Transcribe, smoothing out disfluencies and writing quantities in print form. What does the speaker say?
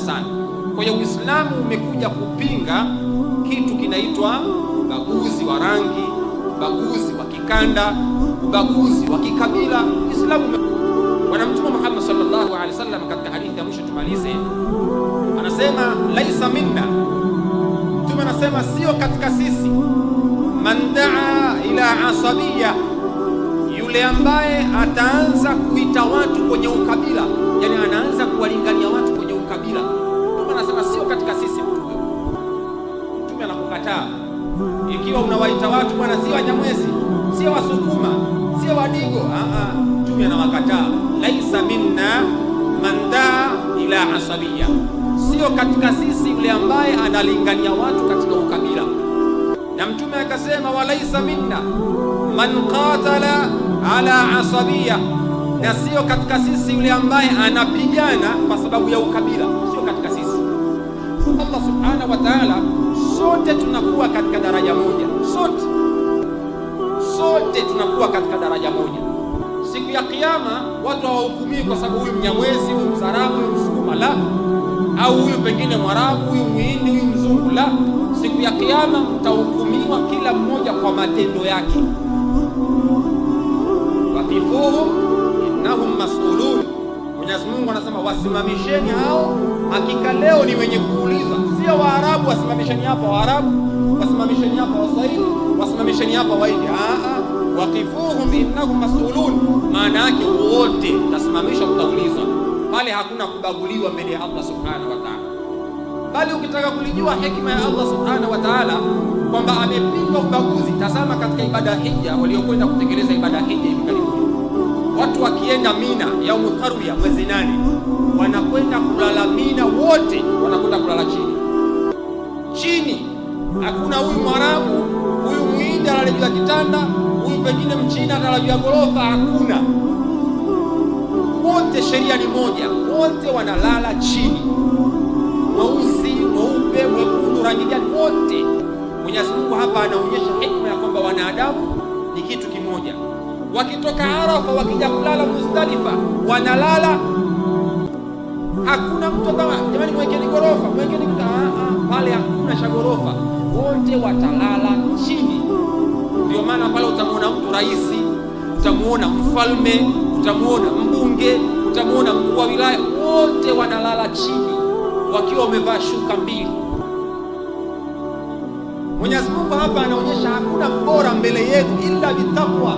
sana. Kwa hiyo Uislamu umekuja kupinga kitu kinaitwa ubaguzi wa rangi, ubaguzi wa kikanda, ubaguzi wa kikabila. Bwana Mtume Muhammad sallallahu alaihi wasallam katika hadithi ya mwisho tumalize, anasema laisa minna, Mtume anasema sio katika sisi, man daa ila asabiyya, yule ambaye ataanza kuita watu kwenye ukabila, yani anaanza kuwalingania watu kwenye ukabila. Mtume anasema sio katika sisi. Mtume anakukataa ikiwa unawaita watu bwana, sio Wanyamwezi, sio Wasukuma, sio Wadigo. Mtume anawakataa, laisa minna man daa ila asabiyya, sio katika sisi yule ambaye analingania watu katika ukabila. Na Mtume akasema walaisa minna man qatala ala asabiyya, na sio katika sisi yule ambaye anapigana kwa sababu ya ukabila, sio katika sisi. Allah subhanahu wa ta'ala, sote tunakuwa katika daraja moja, sote tunakuwa katika daraja moja. Siku ya Kiyama watu hawahukumiwi kwa sababu huyu Mnyamwezi, huyu Mzaramo, huyu Msukuma, la, au huyu pengine Mwarabu, huyu Muhindi, huyu Mzungu, la. Siku ya Kiyama mtahukumiwa kila mmoja kwa matendo yake. Waqifuhum innahum mas'ulun, Mwenyezi Mungu anasema wasimamisheni hao, hakika leo ni wenye kuuliza. Sio Waarabu wasimamisheni hapa Waarabu, wasimamisheni hapa Waswahili, wasimamisheni hapa Wahindi. Waqifuhum innahum mas'ulun, maana yake wote tasimamishwa, mtaulizwa. Bali hakuna kubaguliwa mbele ya Allah subhanahu wa ta'ala. Bali ukitaka kulijua hekima ya Allah subhanahu wa ta'ala kwamba amepinga ubaguzi, tazama katika ibada ya hija, waliokwenda kutekeleza ibada ya hija hivi karibuni, watu wakienda Mina yaumu tarwiya, mwezi 8, wanakwenda kulala Mina, wote wanakwenda kulala chini. Hakuna huyu Mwarabu, huyu Muhindi analala juu ya kitanda, huyu pengine Mchina analala juu ya gorofa, hakuna. Wote sheria ni moja, wote wanalala chini. Mweusi, mweupe, mwekundu, rangi gani, wote. Mwenyezi Mungu hapa anaonyesha hikma ya kwamba wanadamu ni kitu kimoja. Wakitoka Arafa wakija kulala Muzdalifa, wanalala, hakuna mtu kama jamani mwekeni gorofa, mwekeni pale, hakuna cha gorofa, wote watalala chini. Ndio maana pale utamuona mtu raisi, utamuona mfalme, utamuona mbunge, utamuona mkuu wa wilaya, wote wanalala chini wakiwa wamevaa shuka mbili. Mwenyezi Mungu hapa anaonyesha hakuna mbora mbele yetu ila bitaqwa.